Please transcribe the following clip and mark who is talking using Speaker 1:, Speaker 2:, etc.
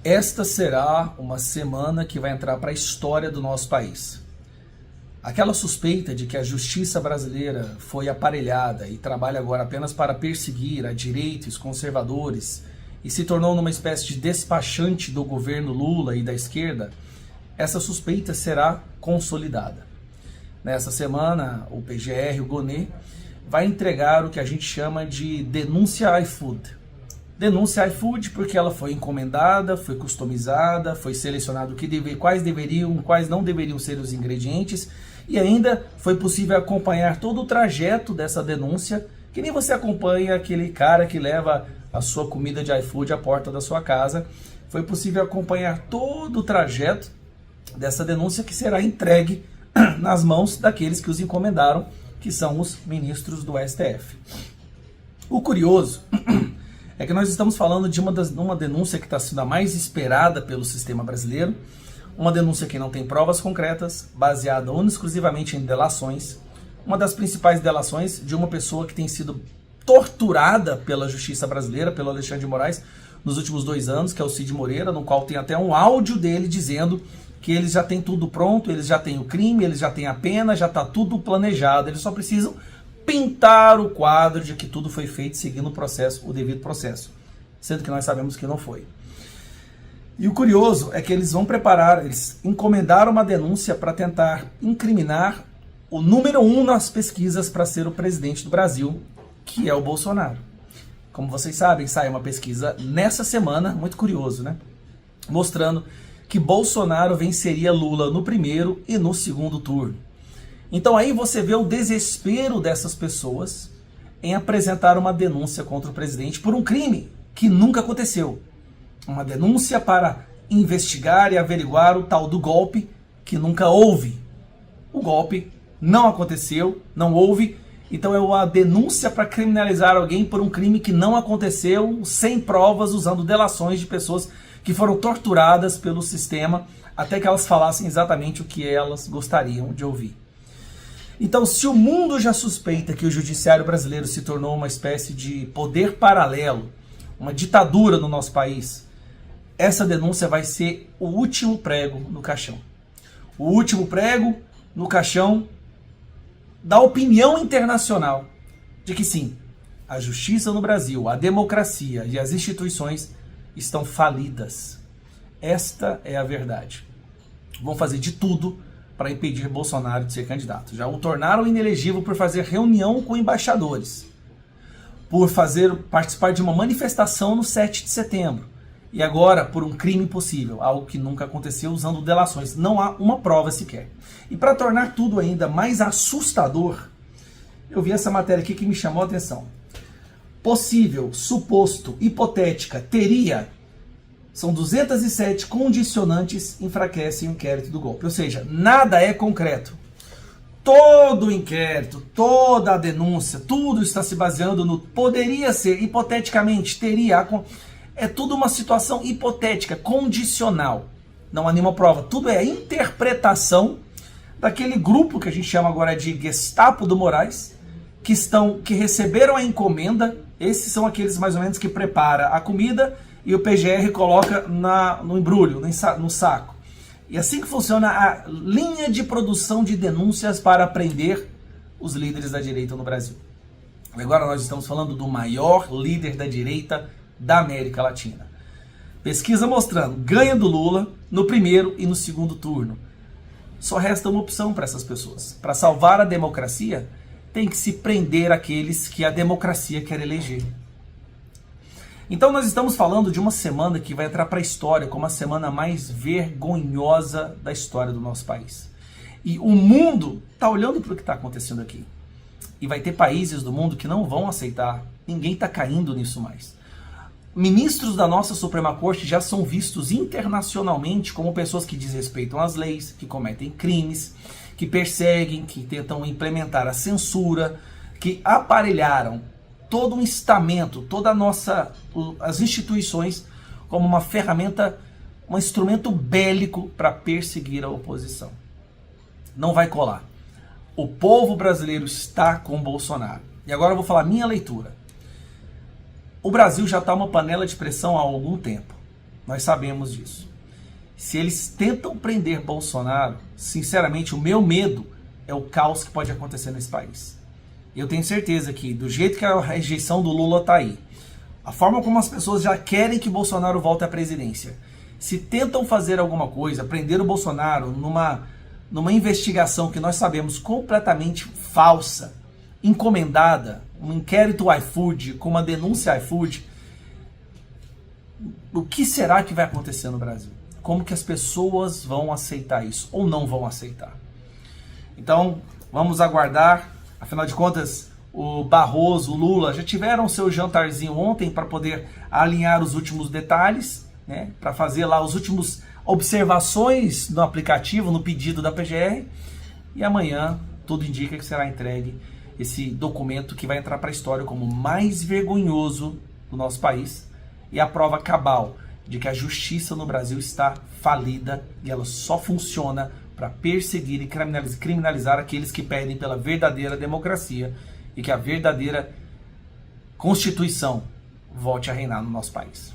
Speaker 1: Esta será uma semana que vai entrar para a história do nosso país. Aquela suspeita de que a justiça brasileira foi aparelhada e trabalha agora apenas para perseguir a direita e os conservadores e se tornou numa espécie de despachante do governo Lula e da esquerda, essa suspeita será consolidada. Nessa semana, o PGR, o Gonê, vai entregar o que a gente chama de denúncia iFood. Denúncia iFood porque ela foi encomendada, foi customizada, foi selecionado quais deveriam, quais não deveriam ser os ingredientes, e ainda foi possível acompanhar todo o trajeto dessa denúncia, que nem você acompanha aquele cara que leva a sua comida de iFood à porta da sua casa. Foi possível acompanhar todo o trajeto dessa denúncia que será entregue nas mãos daqueles que os encomendaram, que são os ministros do STF. O curioso é que nós estamos falando de uma denúncia que está sendo a mais esperada pelo sistema brasileiro, uma denúncia que não tem provas concretas, baseada exclusivamente em delações, uma das principais delações de uma pessoa que tem sido torturada pela justiça brasileira, pelo Alexandre de Moraes, nos últimos 2 anos, que é o Cid Moreira, no qual tem até um áudio dele dizendo que eles já têm tudo pronto, eles já têm o crime, eles já têm a pena, já está tudo planejado, eles só precisam pintar o quadro de que tudo foi feito seguindo o devido processo, sendo que nós sabemos que não foi. E o curioso é que eles encomendaram uma denúncia para tentar incriminar o número 1 nas pesquisas para ser o presidente do Brasil, que é o Bolsonaro. Como vocês sabem, sai uma pesquisa nessa semana, muito curioso, né? Mostrando que Bolsonaro venceria Lula no primeiro e no segundo turno. Então aí você vê o desespero dessas pessoas em apresentar uma denúncia contra o presidente por um crime que nunca aconteceu. Uma denúncia para investigar e averiguar o tal do golpe que nunca houve. O golpe não aconteceu, não houve, então é uma denúncia para criminalizar alguém por um crime que não aconteceu, sem provas, usando delações de pessoas que foram torturadas pelo sistema até que elas falassem exatamente o que elas gostariam de ouvir. Então, se o mundo já suspeita que o judiciário brasileiro se tornou uma espécie de poder paralelo, uma ditadura no nosso país, essa denúncia vai ser o último prego no caixão. O último prego no caixão da opinião internacional de que sim, a justiça no Brasil, a democracia e as instituições estão falidas. Esta é a verdade. Vão fazer de tudo para impedir Bolsonaro de ser candidato. Já o tornaram inelegível por fazer reunião com embaixadores, por participar de uma manifestação no 7 de setembro, e agora por um crime impossível, algo que nunca aconteceu, usando delações. Não há uma prova sequer. E para tornar tudo ainda mais assustador, eu vi essa matéria aqui que me chamou a atenção. Possível, suposto, hipotética, teria... São 207 condicionantes enfraquecem o inquérito do golpe. Ou seja, nada é concreto. Todo o inquérito, toda a denúncia, tudo está se baseando no poderia ser, hipoteticamente, teria. É tudo uma situação hipotética, condicional. Não há nenhuma prova. Tudo é a interpretação daquele grupo que a gente chama agora de Gestapo do Moraes, que receberam a encomenda. Esses são aqueles mais ou menos que preparam a comida e o PGR coloca no embrulho, no saco. E assim que funciona a linha de produção de denúncias para prender os líderes da direita no Brasil. Agora nós estamos falando do maior líder da direita da América Latina. Pesquisa mostrando ganho do Lula no primeiro e no segundo turno. Só resta uma opção para essas pessoas. Para salvar a democracia, tem que se prender aqueles que a democracia quer eleger. Então nós estamos falando de uma semana que vai entrar para a história como a semana mais vergonhosa da história do nosso país. E o mundo está olhando para o que está acontecendo aqui. E vai ter países do mundo que não vão aceitar. Ninguém está caindo nisso mais. Ministros da nossa Suprema Corte já são vistos internacionalmente como pessoas que desrespeitam as leis, que cometem crimes, que perseguem, que tentam implementar a censura, que aparelharam todo um estamento, as instituições como uma ferramenta, um instrumento bélico para perseguir a oposição. Não vai colar. O povo brasileiro está com Bolsonaro. E agora eu vou falar minha leitura. O Brasil já está uma panela de pressão há algum tempo. Nós sabemos disso. Se eles tentam prender Bolsonaro, sinceramente, o meu medo é o caos que pode acontecer nesse país. Eu tenho certeza que, do jeito que a rejeição do Lula está aí, a forma como as pessoas já querem que Bolsonaro volte à presidência, se tentam fazer alguma coisa, prender o Bolsonaro numa investigação que nós sabemos completamente falsa, encomendada, um inquérito iFood, com uma denúncia iFood, o que será que vai acontecer no Brasil? Como que as pessoas vão aceitar isso ou não vão aceitar? Então, vamos aguardar. Afinal de contas, o Barroso, o Lula já tiveram seu jantarzinho ontem para poder alinhar os últimos detalhes, né? Para fazer lá as últimas observações no aplicativo, no pedido da PGR. E amanhã, tudo indica que será entregue esse documento que vai entrar para a história como o mais vergonhoso do nosso país e a prova cabal de que a justiça no Brasil está falida e ela só funciona para perseguir e criminalizar aqueles que pedem pela verdadeira democracia e que a verdadeira Constituição volte a reinar no nosso país.